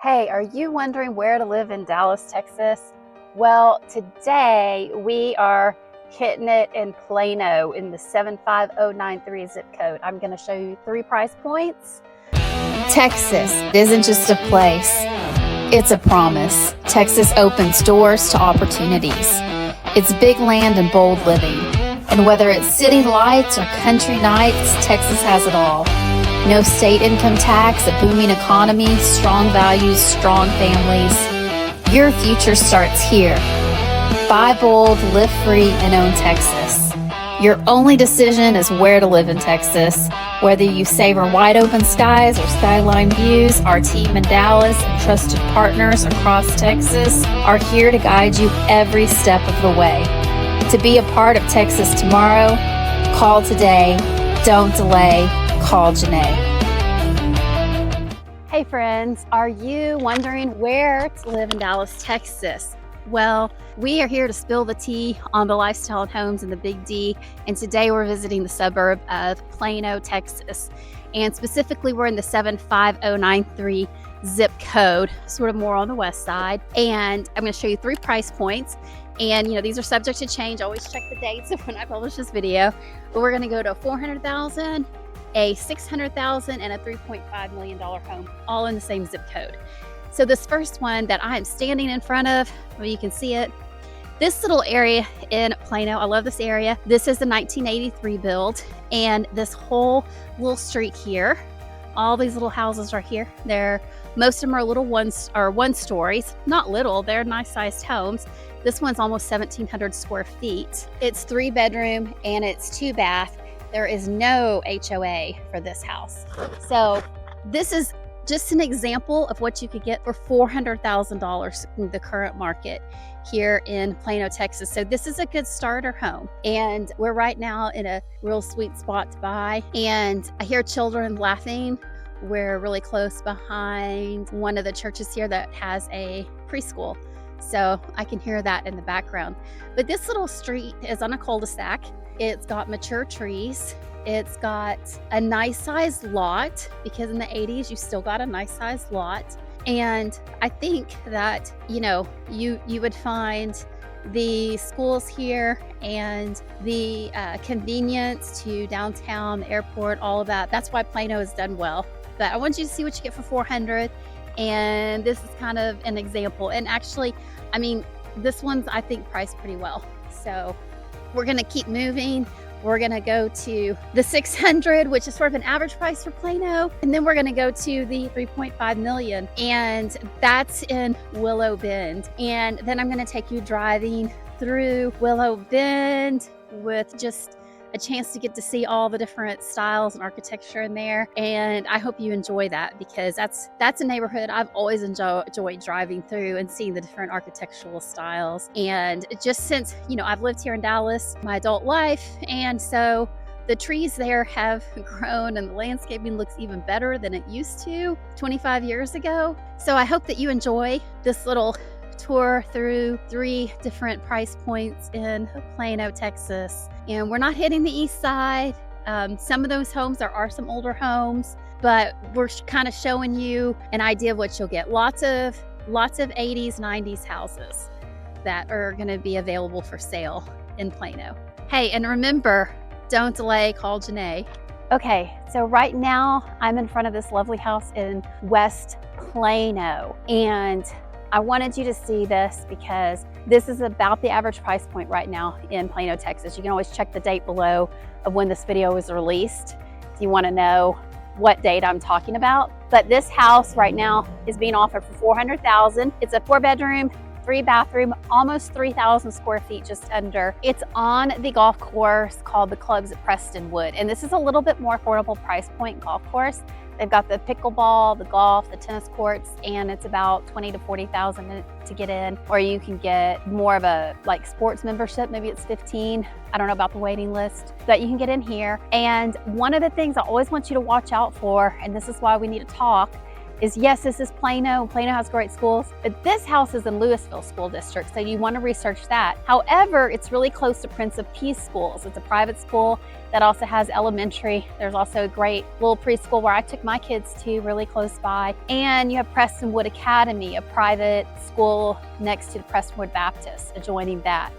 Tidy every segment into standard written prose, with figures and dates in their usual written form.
Hey, are you wondering where to live in Dallas, Texas? Well, today we are hitting it in Plano in the 75093 zip code. I'm going to show you 3 price points. Texas isn't just a place, it's a promise. Texas opens doors to opportunities. It's big land and bold living. And whether it's city lights or country nights, Texas has it all. No state income tax, a booming economy, strong values, strong families. Your future starts here. Buy bold, live free, and own Texas. Your only decision is where to live in Texas. Whether you savor wide open skies or skyline views, our team in Dallas and trusted partners across Texas are here to guide you every step of the way. To be a part of Texas tomorrow, call today. Don't delay. Call Janée. Hey friends, are you wondering where to live in Dallas, Texas? Well, we are here to spill the tea on the lifestyle and homes in the Big D, and today we're visiting the suburb of Plano, Texas. And specifically, we're in the 75093 zip code, sort of more on the west side. And I'm going to show you 3 price points. And these are subject to change. Always check the dates of when I publish this video. But we're going to go to $400,000, a $600,000, and a $3.5 million home, all in the same zip code. So this first one that I am standing in front of, well, you can see it. This little area in Plano, I love this area. This is the 1983 build, and this whole little street here, all these little houses right here, most of them are little one stories, not little, they're nice sized homes. This one's almost 1,700 square feet. It's 3 bedroom and it's 2 bath. There is no HOA for this house. So this is just an example of what you could get for $400,000 in the current market here in Plano, Texas. So this is a good starter home. And we're right now in a real sweet spot to buy. And I hear children laughing. We're really close behind one of the churches here that has a preschool. So I can hear that in the background. But this little street is on a cul-de-sac. It's got mature trees. It's got a nice sized lot, because in the 80s you still got a nice sized lot. And I think that you would find the schools here and the convenience to downtown, the airport, all of that. That's why Plano has done well. But I want you to see what you get for $400,000. And this is kind of an example. And actually, this one's, I think, priced pretty well. So we're going to keep moving. We're going to go to the 600, which is sort of an average price for Plano. And then we're going to go to the 3.5 million. And that's in Willow Bend. And then I'm going to take you driving through Willow Bend with just a chance to get to see all the different styles and architecture in there. And I hope you enjoy that, because that's a neighborhood I've always enjoyed driving through and seeing the different architectural styles. And just since, I've lived here in Dallas my adult life, and so the trees there have grown and the landscaping looks even better than it used to 25 years ago. So I hope that you enjoy this little tour through 3 different price points in Plano, Texas. And we're not hitting the east side. Some of those homes, there are some older homes, but we're kind of showing you an idea of what you'll get. Lots of 80s, 90s houses that are going to be available for sale in Plano. Hey, and remember, don't delay, call Janée. Okay, so right now I'm in front of this lovely house in West Plano, and I wanted you to see this because this is about the average price point right now in Plano, Texas. You can always check the date below of when this video was released if you want to know what date I'm talking about. But this house right now is being offered for $400,000. It's a 4-bedroom, 3-bathroom, almost 3,000 square feet, just under. It's on the golf course called the Clubs at Prestonwood. And this is a little bit more affordable price point golf course. They've got the pickleball, the golf, the tennis courts, and it's about $20,000 to $40,000 to get in. Or you can get more of a sports membership, maybe it's $15,000. I don't know about the waiting list, but you can get in here. And one of the things I always want you to watch out for, and this is why we need to talk, is, yes, this is Plano. Plano has great schools, but this house is in Louisville School District, so you want to research that. However, it's really close to Prince of Peace schools. It's a private school that also has elementary. There's also a great little preschool where I took my kids to, really close by. And you have Prestonwood Academy, a private school next to the Prestonwood Baptist, adjoining that.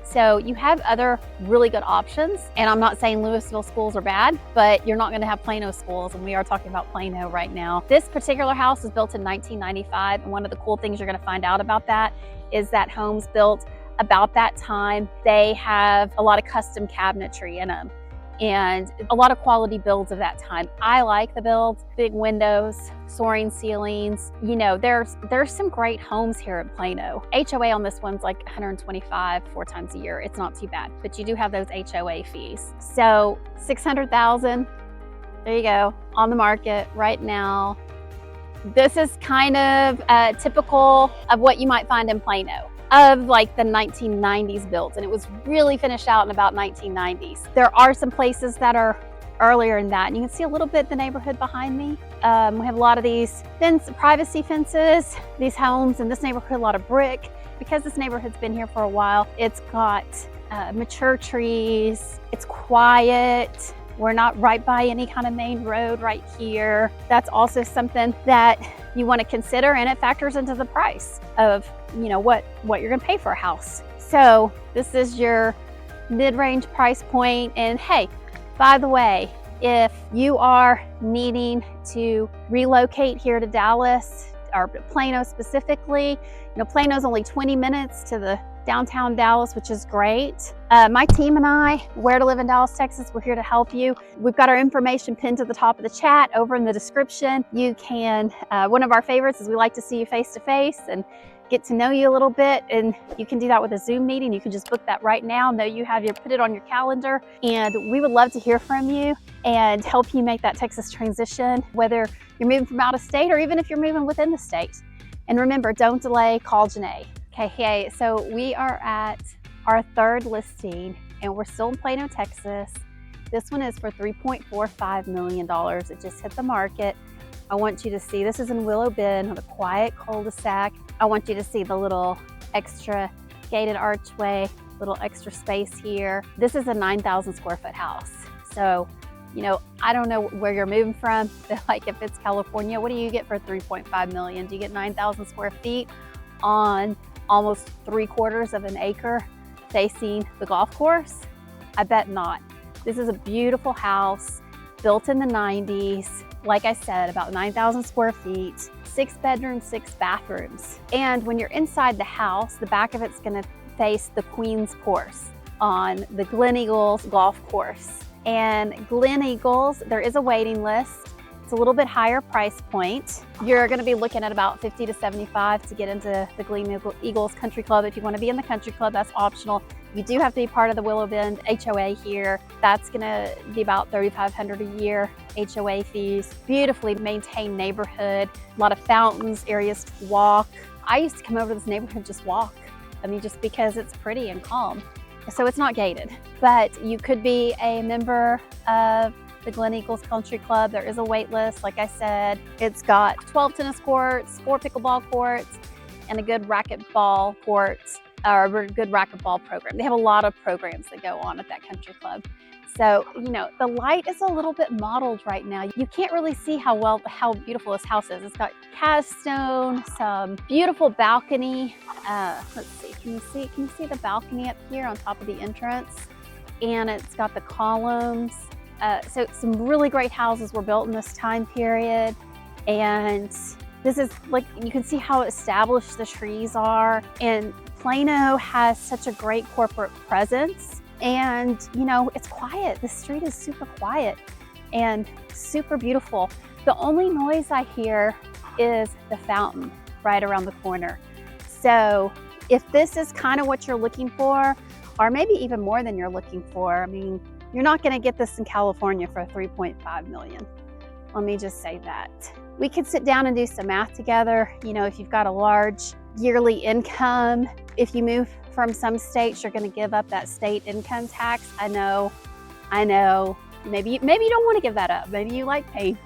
So you have other really good options. And I'm not saying Louisville schools are bad, but you're not going to have Plano schools. And we are talking about Plano right now. This particular house was built in 1995. And one of the cool things you're going to find out about that is that homes built about that time, they have a lot of custom cabinetry in them and a lot of quality builds of that time. I like the builds, big windows, soaring ceilings. You know, there's some great homes here in Plano. HOA on this one's like $125 4 times a year. It's not too bad, but you do have those HOA fees. So $600,000, there you go, on the market right now. This is kind of typical of what you might find in Plano, of like the 1990s builds, and it was really finished out in about 1990s. There are some places that are earlier in that, and you can see a little bit the neighborhood behind me. We have a lot of these privacy fences, these homes in this neighborhood, a lot of brick. Because this neighborhood's been here for a while, it's got mature trees, it's quiet. We're not right by any kind of main road right here. That's also something that you want to consider, and it factors into the price of, you know, what you're going to pay for a house. So this is your mid-range price point. And hey, by the way, if you are needing to relocate here to Dallas or Plano specifically, you know, Plano's only 20 minutes to the downtown Dallas, which is great. My team and I, Where to Live in Dallas, Texas, we're here to help you. We've got our information pinned to the top of the chat over in the description. You can, one of our favorites is we like to see you face to face and get to know you a little bit, and you can do that with a Zoom meeting. You can just book that right now. Know you have put it on your calendar, and we would love to hear from you and help you make that Texas transition, whether you're moving from out of state or even if you're moving within the state. And remember, don't delay, call Janée. Okay, hey, so we are at our third listing, and we're still in Plano, Texas. This one is for $3.45 million. It just hit the market. I want you to see, this is in Willow Bend, with a quiet cul-de-sac. I want you to see the little extra gated archway, little extra space here. This is a 9,000 square foot house. So, you know, I don't know where you're moving from, but like if it's California, what do you get for $3.5 million? Do you get 9,000 square feet on almost 3/4 of an acre facing the golf course? I bet not. This is a beautiful house built in the 90s. Like I said, about 9,000 square feet, 6 bedrooms, 6 bathrooms. And when you're inside the house, the back of it's gonna face the Queen's Course on the Glen Eagles golf course. And Glen Eagles, there is a waiting list. It's a little bit higher price point. You're gonna be looking at about $50 to $75 to get into the Glen Eagles Country Club. If you wanna be in the country club, that's optional. You do have to be part of the Willow Bend HOA here. That's gonna be about $3,500 a year HOA fees. Beautifully maintained neighborhood, a lot of fountains, areas to walk. I used to come over to this neighborhood and just walk. I mean, just because it's pretty and calm. So it's not gated, but you could be a member of the Glen Eagles Country Club. There is a wait list, like I said. It's got 12 tennis courts, 4 pickleball courts, and a good racquetball court, or a good racquetball program. They have a lot of programs that go on at that country club. So, you know, the light is a little bit mottled right now. You can't really see how beautiful this house is. It's got cast stone, some beautiful balcony. Let's see, can you see the balcony up here on top of the entrance? And it's got the columns. So some really great houses were built in this time period. And this is, like, you can see how established the trees are. And Plano has such a great corporate presence. And, you know, it's quiet. The street is super quiet and super beautiful. The only noise I hear is the fountain right around the corner. So if this is kind of what you're looking for, or maybe even more than you're looking for, I mean, you're not going to get this in California for $3.5 million. Let me just say that. We could sit down and do some math together. You know, if you've got a large yearly income, if you move from some states, you're going to give up that state income tax. I know. Maybe you don't want to give that up. Maybe you like paying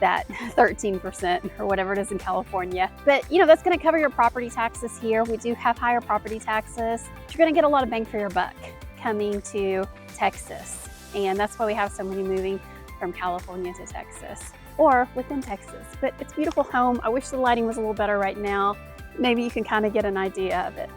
that 13% or whatever it is in California. But you know, that's going to cover your property taxes here. We do have higher property taxes. You're going to get a lot of bang for your buck coming to Texas. And that's why we have so many moving from California to Texas or within Texas. But it's a beautiful home. I wish the lighting was a little better right now. Maybe you can kind of get an idea of it.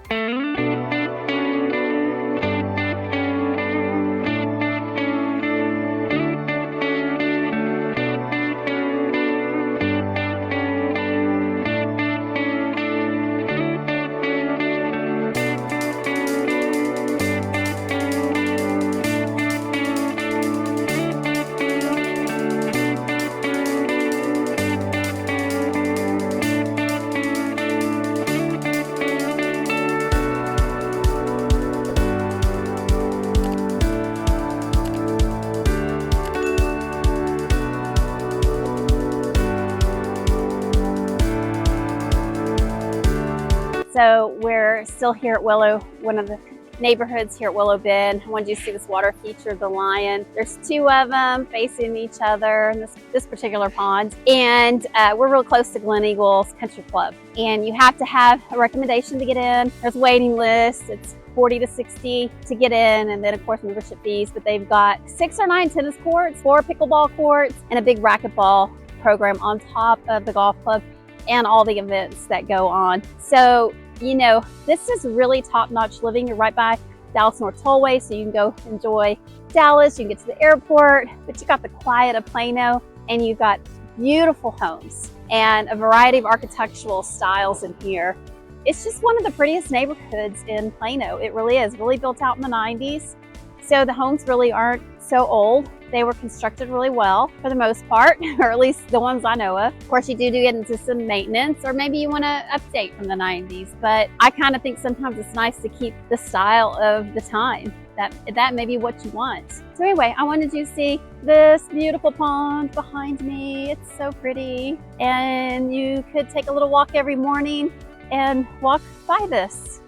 So we're still here at Willow, one of the neighborhoods here at Willow Bend. I wanted you to see this water feature, the lion. There's two of them facing each other in this particular pond. And we're real close to Glen Eagles Country Club. And you have to have a recommendation to get in. There's a waiting list. It's 40 to 60 to get in, and then of course membership fees. But they've got 6 or 9 tennis courts, 4 pickleball courts, and a big racquetball program on top of the golf club and all the events that go on. So, you know, this is really top-notch living. You're right by Dallas North Tollway, so you can go enjoy Dallas, you can get to the airport, but you got the quiet of Plano, and you've got beautiful homes and a variety of architectural styles in here. It's just one of the prettiest neighborhoods in Plano. It really is, really built out in the 90s. So the homes really aren't so old. They were constructed really well for the most part, or at least the ones I know of. Of course, you do get into some maintenance, or maybe you want to update from the 90s, but I kind of think sometimes it's nice to keep the style of the time. That may be what you want. So anyway, I wanted you to see this beautiful pond behind me. It's so pretty. And you could take a little walk every morning and walk by this.